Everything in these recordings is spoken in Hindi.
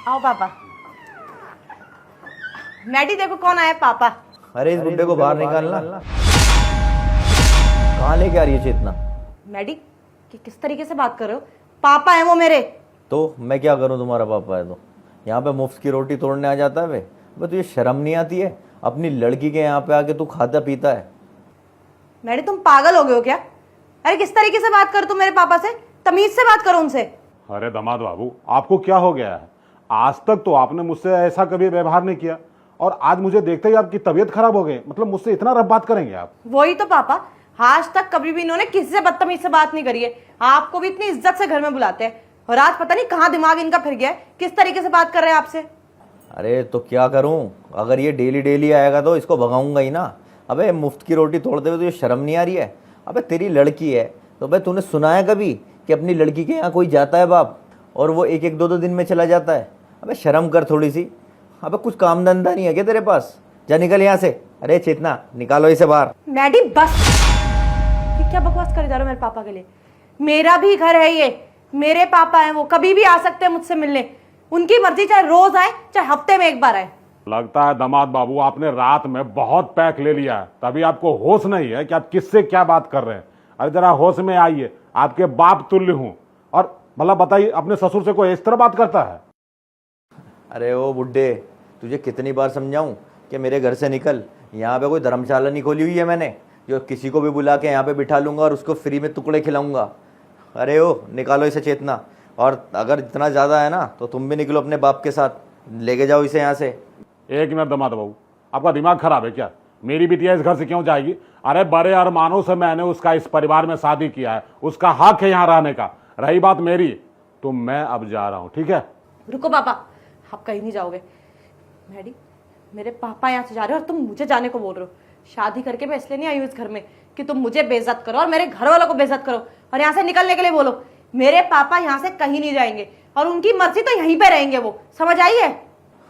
आओ पापा। मैडी देखो कौन आया, पापा। अरे इस बुड्ढे को बाहर निकालना। कहाँ लेके आ रही है चेतना? मैडी किस तरीके से बात कर रहे हो? पापा है वो मेरे। तो मैं क्या करूं, तुम्हारा पापा है तो? यहाँ पे मुफ्त की रोटी तोड़ने आ जाता है वे? तुझे शर्म नहीं आती है? अपनी लड़की के यहाँ पे आके तू खाता पीता है। मैडी तुम पागल हो गए हो क्या? अरे किस तरीके से बात कर तुम मेरे पापा से? तमीज से बात करो उनसे। अरे दामाद बाबू, आपको क्या हो गया है? आज तक तो आपने मुझसे ऐसा कभी व्यवहार नहीं किया, और आज मुझे देखते ही आपकी तबीयत खराब हो गई। मतलब मुझसे इतना रफ बात करेंगे आप? वही तो पापा, आज तक कभी भी इन्होंने किसी से बदतमीज से बात नहीं करी है। आपको भी इतनी इज्जत से घर में बुलाते हैं, और आज पता नहीं कहाँ दिमाग इनका फिर गया है, किस तरीके से बात कर रहे हैं आपसे। अरे तो क्या करूं, अगर ये डेली डेली आएगा तो इसको भगाऊंगा ही ना। अबे मुफ्त की रोटी तोड़ते हुए तुझे शर्म नहीं आ रही है? अबे तेरी लड़की है तो भाई तूने सुना है कभी कि अपनी लड़की के यहाँ कोई जाता है बाप और वो एक एक दो दो दिन में चला जाता है? अबे शर्म कर थोड़ी सी। अबे कुछ काम धंधा नहीं है क्या तेरे पास? जा निकल यहाँ से। अरे चेतना, निकालो इसे बाहर। मैडी बस, ये क्या बकवास करे जा रहे हो मेरे पापा के लिए? मेरा भी घर है ये, मेरे पापा हैं, वो कभी भी आ सकते हैं मुझसे मिलने। उनकी मर्जी, चाहे रोज आए चाहे हफ्ते में एक बार आए। लगता है दामाद बाबू आपने रात में बहुत पैक ले लिया है, तभी आपको होश नहीं है कि आप किससे क्या बात कर रहे हैं। अरे जरा होश में आइए, आपके बाप तुल्य हूं। और मतलब बताइए, अपने ससुर से कोई इस तरह बात करता है? अरे ओ बुड्ढे, तुझे कितनी बार समझाऊं कि मेरे घर से निकल। यहाँ पे कोई धर्मशाला नहीं खोली हुई है मैंने जो किसी को भी बुला के यहाँ पे बिठा लूंगा और उसको फ्री में टुकड़े खिलाऊंगा। अरे ओ, निकालो इसे चेतना। और अगर इतना ज़्यादा है ना तो तुम भी निकलो अपने बाप के साथ, लेके जाओ इसे यहाँ से। एक मिनट दामाद बाबू, आपका दिमाग खराब है क्या? मेरी बिटिया इस घर से क्यों जाएगी? अरे बड़े अरमानों से मैंने उसका इस परिवार में शादी किया है, उसका हक है यहाँ रहने का। रही बात मेरी, तो मैं अब जा रहा हूँ, ठीक है? रुको पापा, आप कहीं नहीं जाओगे। मैडी, मेरे पापा यहाँ से जा रहे हो और तुम मुझे जाने को बोल रहे हो। शादी करके मैं इसलिए नहीं आई हूँ इस घर में कि तुम मुझे बेइज्जत करो और मेरे घर वालों को बेइज्जत करो और यहाँ से निकलने के लिए बोलो। मेरे पापा यहाँ से कहीं नहीं जाएंगे और उनकी मर्जी तो यहीं पे रहेंगे, वो समझ आई है?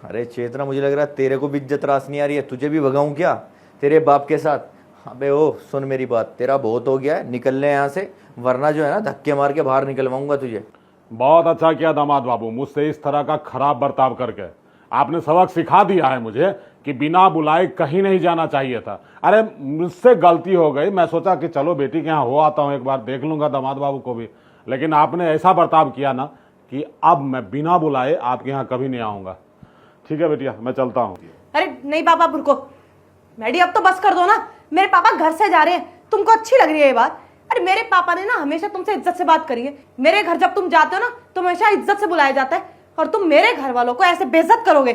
अरे चेतना, मुझे लग रहा है तेरे को भी इज्जत रास नहीं आ रही है। तुझे भी भगाऊं क्या तेरे बाप के साथ? अबे ओ, सुन मेरी बात, तेरा बहुत हो गया है, निकल ले यहाँ से, वरना जो है ना धक्के मार के बाहर निकलवाऊंगा तुझे। बहुत अच्छा किया दामाद बाबू, मुझसे इस तरह का खराब बर्ताव करके। आपने सबक सिखा दिया है मुझे कि बिना बुलाए कहीं नहीं जाना चाहिए था। अरे मुझसे गलती हो गई, मैं सोचा कि चलो बेटी के यहाँ हो आता हूँ, एक बार देख लूंगा दामाद बाबू को भी। लेकिन आपने ऐसा बर्ताव किया ना कि अब मैं बिना बुलाए आपके यहाँ कभी नहीं आऊँगा। ठीक है बेटिया, मैं चलता हूँ। अरे नहीं पापा, रुको। मैडी अब तो बस कर दो ना, मेरे पापा घर से जा रहे हैं, तुमको अच्छी लग रही है ये बात? अरे मेरे पापा ने ना हमेशा तुमसे इज्जत से बात करी है। मेरे घर जब तुम जाते हो ना तो हमेशा इज्जत से बुलाया जाता है, और तुम मेरे घर वालों को ऐसे बेइज्जत करोगे?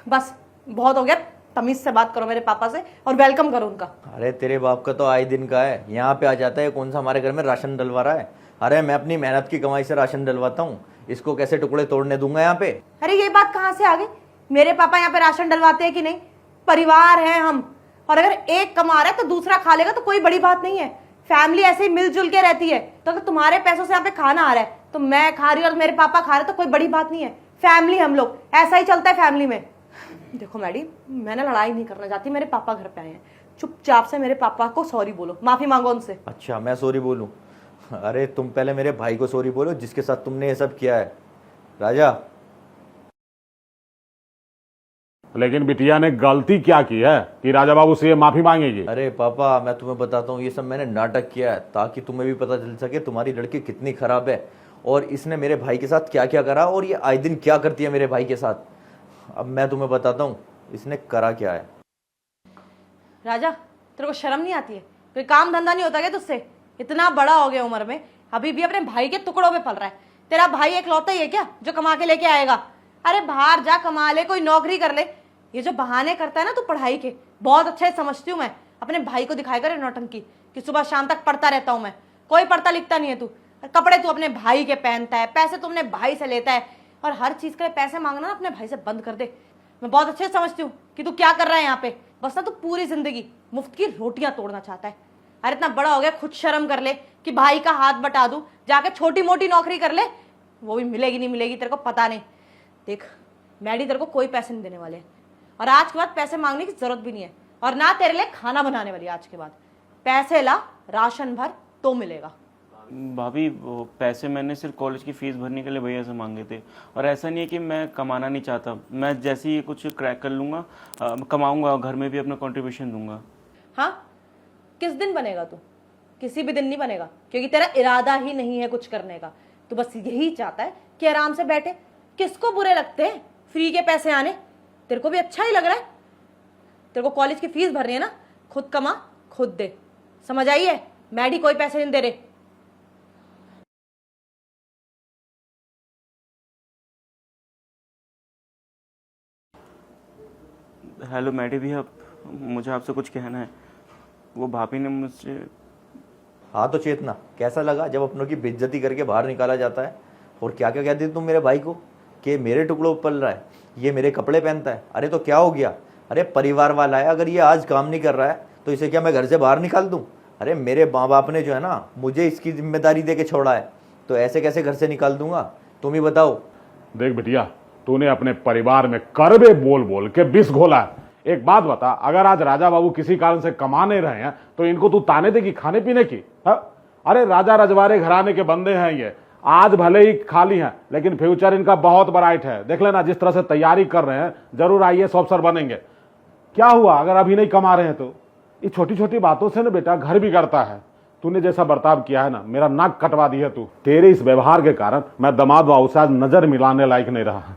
बस बहुत हो गया, तमीज से बात करो मेरे पापा से और वेलकम करो उनका। अरे तेरे बाप का तो आए दिन का है, यहाँ पे आ जाता है। कौन सा हमारे घर में राशन डलवा रहा है? अरे मैं अपनी मेहनत की कमाई से राशन डलवाता हूँ, इसको कैसे टुकड़े तोड़ने दूंगा यहाँ पे? अरे ये बात कहाँ से आ गई? मेरे पापा यहाँ पे राशन डलवाते हैं कि नहीं? परिवार है हम, और अगर एक कमा रहा है तो दूसरा खा लेगा तो कोई बड़ी बात नहीं है। फैमिली ऐसे ही मिलजुल के रहती है। तो अगर तुम्हारे पैसों से यहाँ पे खाना आ रहा है तो मैं खा रही हूँ और मेरे पापा खा रहे हैं तो कोई बड़ी बात नहीं है। फैमिली हम लोग, ऐसा ही चलता है फैमिली में। देखो मैडी, मैं ना लड़ाई नहीं करना चाहती, मेरे पापा घर पे आए हैं, चुपचाप से मेरे पापा को सॉरी बोलो, माफी मांगो उनसे। अच्छा, मैं सॉरी बोलूं? अरे तुम पहले मेरे भाई को सॉरी बोलो जिसके साथ तुमने ये सब किया है। राजा, लेकिन बिटिया ने गलती क्या की है कि राजा बाबू से ये माफी मांगेगी? अरे पापा, मैं तुम्हें बताता हूँ, ये सब मैंने नाटक किया है ताकि तुम्हें भी पता चल सके तुम्हारी लड़की कितनी खराब है और इसने मेरे भाई के साथ क्या क्या करा और ये आए दिन क्या करती है मेरे भाई के साथ। अब मैं तुम्हें बताता हूँ इसने करा क्या है। राजा, तेरे को शर्म नहीं आती है? कोई काम धंधा नहीं होता क्या तुझसे? इतना बड़ा हो गया उम्र में, अभी भी अपने भाई के टुकड़ों पे पल रहा है। तेरा भाई एकलौता ही है क्या जो कमा के लेके आएगा? अरे बाहर जा, कमा ले, कोई नौकरी कर ले। ये जो बहाने करता है ना तू पढ़ाई के, बहुत अच्छे से समझती हूँ मैं। अपने भाई को दिखाया कर नौटंकी कि सुबह शाम तक पढ़ता रहता हूँ मैं। कोई पढ़ता लिखता नहीं है तू। कपड़े तू अपने भाई के पहनता है, पैसे तू अपने भाई से लेता है, और हर चीज के लिए पैसे मांगना ना अपने भाई से बंद कर दे। मैं बहुत अच्छे से समझती हूँ कि तू क्या कर रहा है यहाँ पे। बस ना तू पूरी जिंदगी मुफ्त की रोटियां तोड़ना चाहता है। अरे इतना बड़ा हो गया, खुद शर्म कर ले कि भाई का हाथ बटा दूं, जाके छोटी मोटी नौकरी कर ले, वो भी मिलेगी नहीं मिलेगी तेरे को पता नहीं। देख मैडी, तेरे को कोई पैसे नहीं देने वाले हैं, और आज के बाद पैसे मांगने की जरूरत भी नहीं है, और ना तेरे लिए खाना बनाने वाली आज के बाद। पैसे ला, राशन भर तो मिलेगा। भाभी वो पैसे मैंने सिर्फ कॉलेज की फ़ीस भरने के लिए भैया से मांगे थे, और ऐसा नहीं है कि मैं कमाना नहीं चाहता। मैं जैसे ही कुछ क्रैक कर लूँगा, कमाऊँगा और घर में भी अपना कंट्रीब्यूशन दूंगा। हाँ, किस दिन बनेगा तू? किसी भी दिन नहीं बनेगा, क्योंकि तेरा इरादा ही नहीं है कुछ करने का। तू बस यही चाहता है कि आराम से बैठे। किसको बुरे लगते हैं फ्री के पैसे आने? तेरे को भी अच्छा ही लग रहा है। तेरे को कॉलेज की फीस भरनी है ना, खुद कमा खुद दे, समझ आई है? मैडी कोई पैसे नहीं दे रहे। हेलो मैडी भैया, मुझे आपसे कुछ कहना है। वो भाभी ने मुझसे हाँ तो चेतना, कैसा लगा जब अपनों की बेइज्जती करके बाहर निकाला जाता है? और क्या क्या कहती तुम मेरे भाई को कि मेरे टुकड़ों पर पल रहा है, ये मेरे कपड़े पहनता है। अरे तो क्या हो गया? अरे परिवार वाला है, अगर ये आज काम नहीं कर रहा है तो इसे क्या मैं घर से बाहर निकाल दूं? अरे मेरे माँ बाप ने जो है ना मुझे इसकी जिम्मेदारी दे के छोड़ा है, तो ऐसे कैसे घर से निकाल दूंगा? तुम ही बताओ। देख बिटिया, तूने अपने परिवार में करबे बोल बोल के विष घोला है। एक बात बता, अगर आज राजा बाबू किसी कारण से कमा नहीं रहे हैं तो इनको तू ताने देगी खाने पीने की? अरे राजा रजवाड़े घराने के बंदे हैं ये। आज भले ही खाली हैं, लेकिन फ्यूचर इनका बहुत ब्राइट है। देख लेना, जिस तरह से तैयारी कर रहे हैं, जरूर आईएएस ऑफिसर बनेंगे। क्या हुआ अगर अभी नहीं कमा रहे हैं तो? ये छोटी छोटी बातों से ना बेटा घर बिगड़ता है। तूने जैसा बर्ताव किया है ना, मेरा नाक कटवा दी है तू। तेरे इस व्यवहार के कारण मैं दामाद बाबू से आज नजर मिलाने लायक नहीं रहा।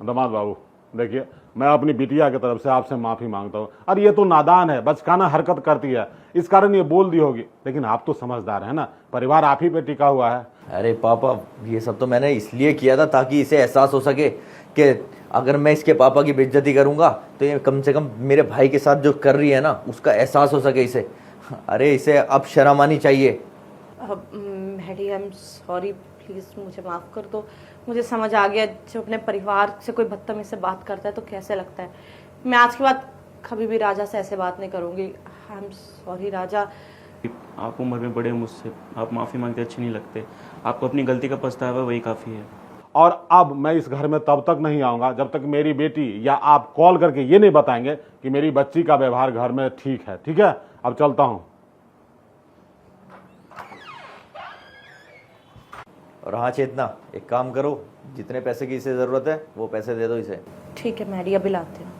दामाद बाबू देखिए, मैं अपनी बिटिया की तरफ से आपसे माफी मांगता हूँ। अरे ये तो नादान है, बचकाना हरकत करती है, इस कारण ये बोल दी होगी। लेकिन आप तो समझदार है ना, परिवार आप ही पे टिका हुआ है। अरे पापा, ये सब तो मैंने इसलिए किया था ताकि इसे एहसास हो सके कि अगर मैं इसके पापा की बेइज्जती करूंगा तो ये कम से कम मेरे भाई के साथ जो कर रही है ना उसका एहसास हो सके इसे। अरे इसे अब शर्म आनी चाहिए। Maddy, I am sorry, please मुझे माफ़ कर दो। मुझे समझ आ गया जब अपने परिवार से कोई बदतमीज़ी से बात करता है तो कैसे लगता है। मैं आज के बाद कभी भी राजा से ऐसे बात नहीं करूँगी। आई एम सॉरी राजा। आप उम्र में बड़े मुझसे, आप माफ़ी मांगते अच्छे नहीं लगते। आपको अपनी गलती का पछतावा वही काफ़ी है। और अब मैं इस घर में तब तक नहीं आऊंगा जब तक मेरी बेटी या आप कॉल करके ये नहीं बताएंगे कि मेरी बच्ची का व्यवहार घर में ठीक है। ठीक है, अब चलता हूं। और हाँ चेतना, एक काम करो, जितने पैसे की इसे ज़रूरत है वो पैसे दे दो इसे। ठीक है मैडी, अभी लाती हूँ।